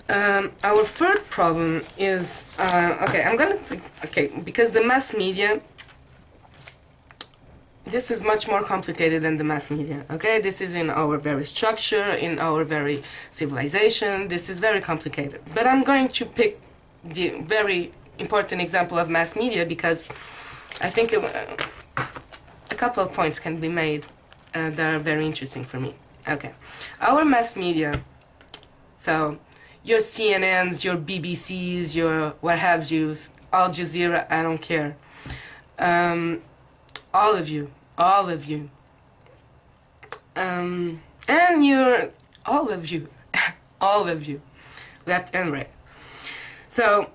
Our third problem is because the mass media, this is much more complicated than the mass media. Okay, this is in our very structure, in our very civilization. This is very complicated. But I'm going to pick the very important example of mass media because I think a couple of points can be made that are very interesting for me. Okay, our mass media, so your CNNs, your BBCs, your what have yous, Al Jazeera, I don't care. All of you, and all of you, all of you, left and right. So,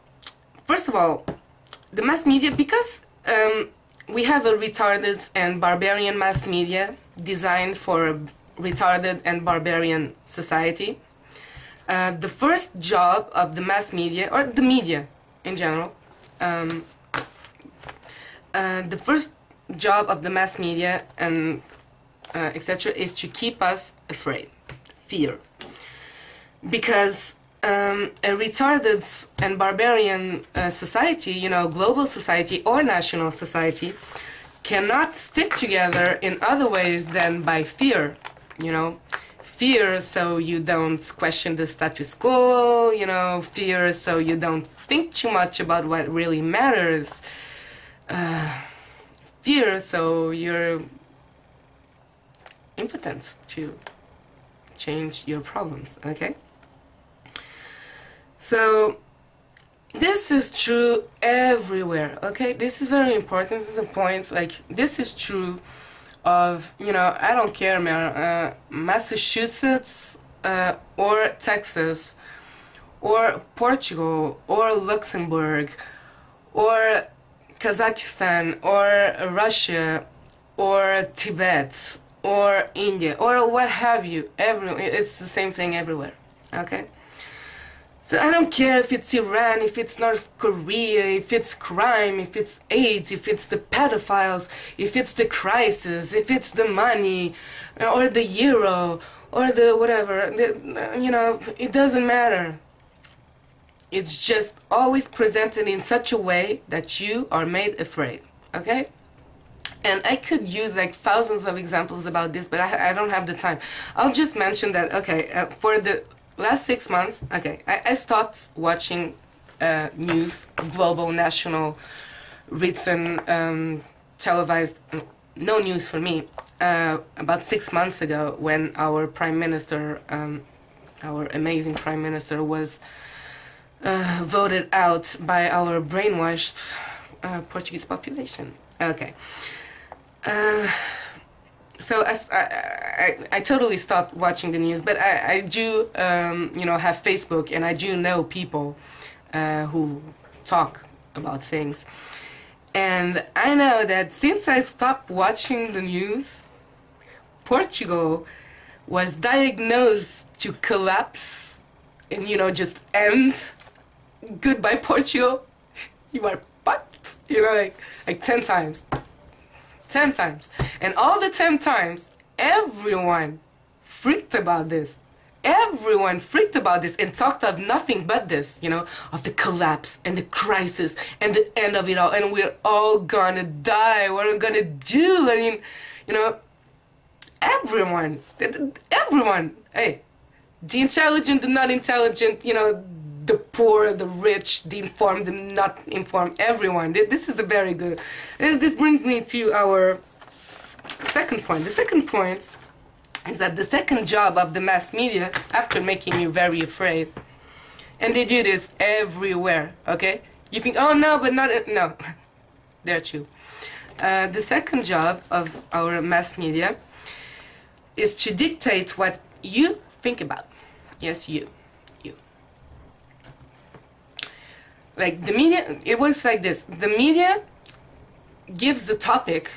first of all, the mass media, because we have a retarded and barbarian mass media designed for a retarded and barbarian society. The first job of the mass media, or the media in general, the first job of the mass media and etc. is to keep us afraid, fear. Because a retarded and barbarian society, you know, global society or national society, cannot stick together in other ways than by fear, you know. Fear so you don't question the status quo, you know, fear so you don't think too much about what really matters, fear so you're impotent to change your problems, okay? So this is true everywhere, okay? This is very important. This is a point, like, this is true of, you know, I don't care, man, Massachusetts or Texas or Portugal or Luxembourg or Kazakhstan or Russia or Tibet or India or what have you. It's the same thing everywhere, okay? So I don't care if it's Iran, if it's North Korea, if it's crime, if it's AIDS, if it's the pedophiles, if it's the crisis, if it's the money, or the euro, or the whatever, you know, it doesn't matter. It's just always presented in such a way that you are made afraid, okay? And I could use like thousands of examples about this, but I don't have the time. I'll just mention that, okay, for the last 6 months, okay, I stopped watching news, global, national, written, televised, no news for me, about 6 months ago when our Prime Minister, our amazing Prime Minister was voted out by our brainwashed Portuguese population. Okay. So I totally stopped watching the news, but I do, you know, have Facebook, and I do know people who talk about things. And I know that since I stopped watching the news, Portugal was diagnosed to collapse and, you know, just end. Goodbye, Portugal. You are fucked. You know, like 10 times. 10 times. And all the 10 times, everyone freaked about this. Everyone freaked about this and talked of nothing but this, you know, of the collapse and the crisis and the end of it all. And we're all gonna die. What are we gonna do? I mean, you know, everyone, hey, the intelligent, the not intelligent, you know, the poor, the rich, the informed, the not informed, everyone. This is a very good. This brings me to our second point. The second point is that the second job of the mass media, after making you very afraid, and they do this everywhere, okay? You think, oh no, but not, no, they're true. The second job of our mass media is to dictate what you think about. Yes, you. Like the media, it works like this. The media gives the topic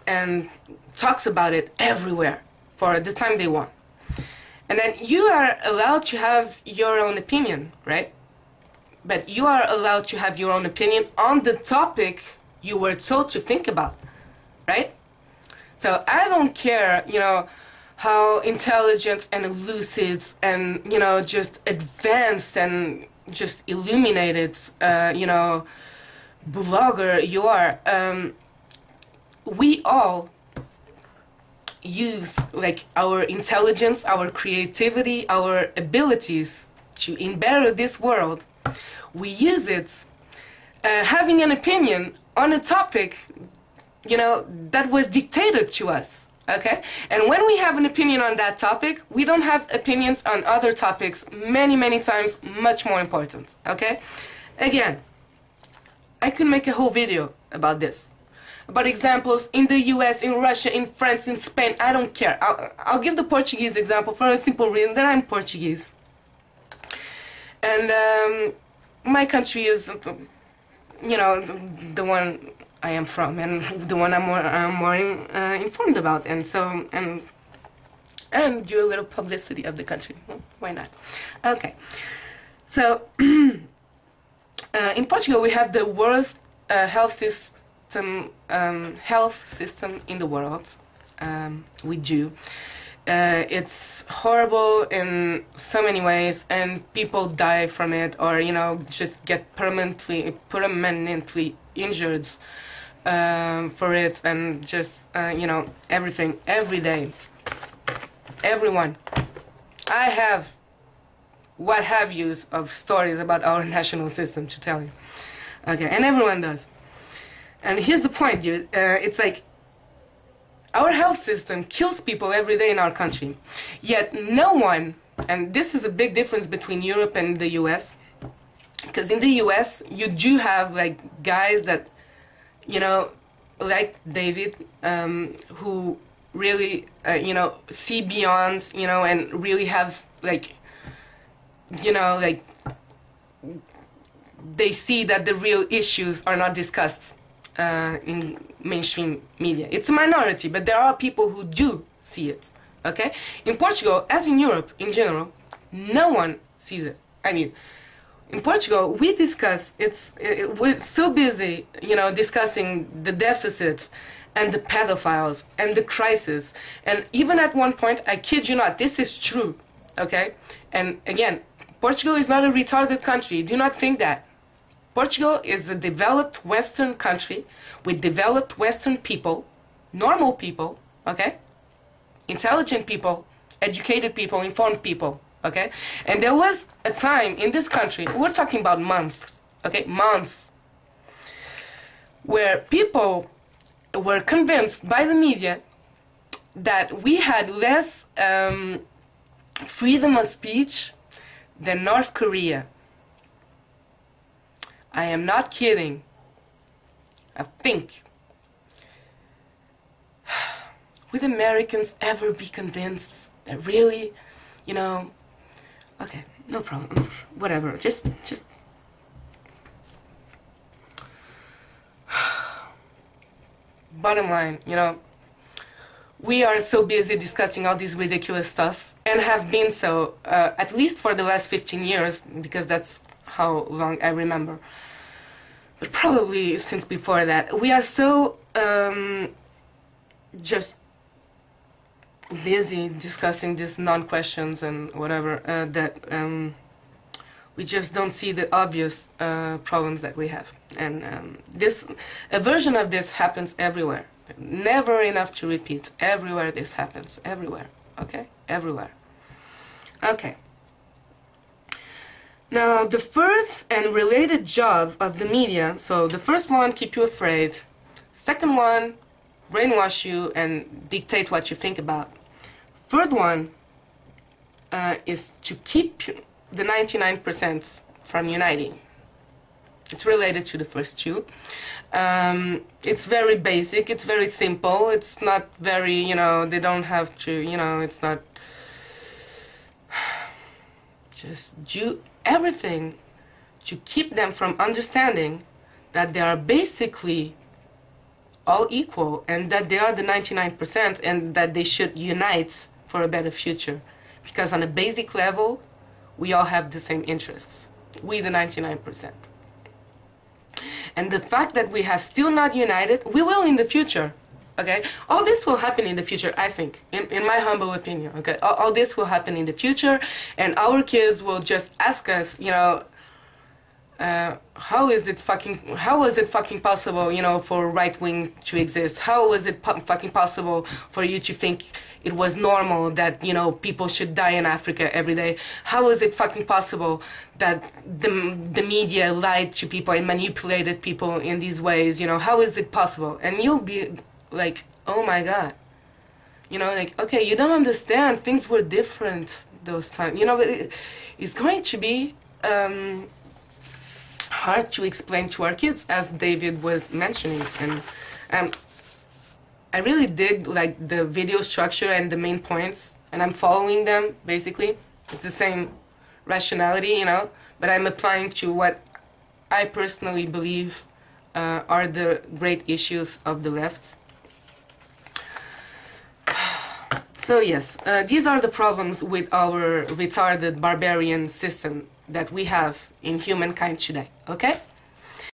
and talks about it everywhere for the time they want. And then you are allowed to have your own opinion, right? But you are allowed to have your own opinion on the topic you were told to think about, right? So I don't care, you know, how intelligent and lucid and, you know, just advanced and just illuminated, you know, blogger you are. We all use like our intelligence, our creativity, our abilities to better this world. We use it having an opinion on a topic, you know, that was dictated to us, okay? And when we have an opinion on that topic, we don't have opinions on other topics many times much more important, okay? Again, I could make a whole video about this, about examples in the US, in Russia, in France, in Spain. I don't care. I'll give the Portuguese example for a simple reason that I'm Portuguese. And my country is, you know, the one I am from, and the one I'm more informed about, and so and do a little publicity of the country. Why not? Okay, so in Portugal we have the worst health system in the world. We do. It's horrible in so many ways, and people die from it, or, you know, just get permanently injured for it, and just you know, everything, every day, everyone. I have what have yous of stories about our national system to tell you, okay, and everyone does. And here's the point, dude. It's like our health system kills people every day in our country, yet no one, and this is a big difference between Europe and the US, because in the US you do have like guys that, you know, like David, who really, you know, see beyond, you know, and really have like, you know, like they see that the real issues are not discussed in mainstream media. It's a minority, but there are people who do see it, okay? In Portugal, as in Europe in general, no one sees it. I mean, in Portugal, we discuss, we're so busy, you know, discussing the deficits and the pedophiles and the crisis. And even at one point, I kid you not, this is true, okay? And again, Portugal is not a retarded country. Do not think that. Portugal is a developed Western country with developed Western people, normal people, okay? Intelligent people, educated people, informed people, okay? And there was a time in this country, we're talking about months, okay? Months, where people were convinced by the media that we had less freedom of speech than North Korea. I am not kidding. I think. Would Americans ever be convinced that really, you know, okay, no problem, whatever, just bottom line, you know, we are so busy discussing all this ridiculous stuff, and have been so, at least for the last 15 years, because that's how long I remember. But probably since before that, we are so just busy discussing these non-questions and whatever, that we just don't see the obvious problems that we have. And a version of this happens everywhere. Never enough to repeat. Everywhere this happens. Everywhere. Okay? Everywhere. Okay. Now, the first and related job of the media, so the first one, keep you afraid. Second one, brainwash you and dictate what you think about. Third one is to keep the 99% from uniting. It's related to the first two. It's very basic, it's very simple, it's not very, you know, they don't have to, you know, it's not... Just do everything to keep them from understanding that they are basically all equal, and that they are the 99%, and that they should unite for a better future. Because on a basic level, we all have the same interests. We, the 99%. And the fact that we have still not united, we will in the future. Okay, all this will happen in the future, I think, in my humble opinion. Okay, all this will happen in the future, and our kids will just ask us, you know, how was it fucking possible, you know, for right wing to exist? How was it fucking possible for you to think it was normal that, you know, people should die in Africa every day? How is it fucking possible that the media lied to people and manipulated people in these ways? You know, how is it possible? And you'll be like, oh my god, you know, like, okay, you don't understand, things were different those times, you know. But it's going to be hard to explain to our kids, as David was mentioning. And I really dig like the video structure and the main points, and I'm following them basically. It's the same rationality, you know, but I'm applying to what I personally believe are the great issues of the left. So yes, these are the problems with our retarded barbarian system that we have in humankind today, okay?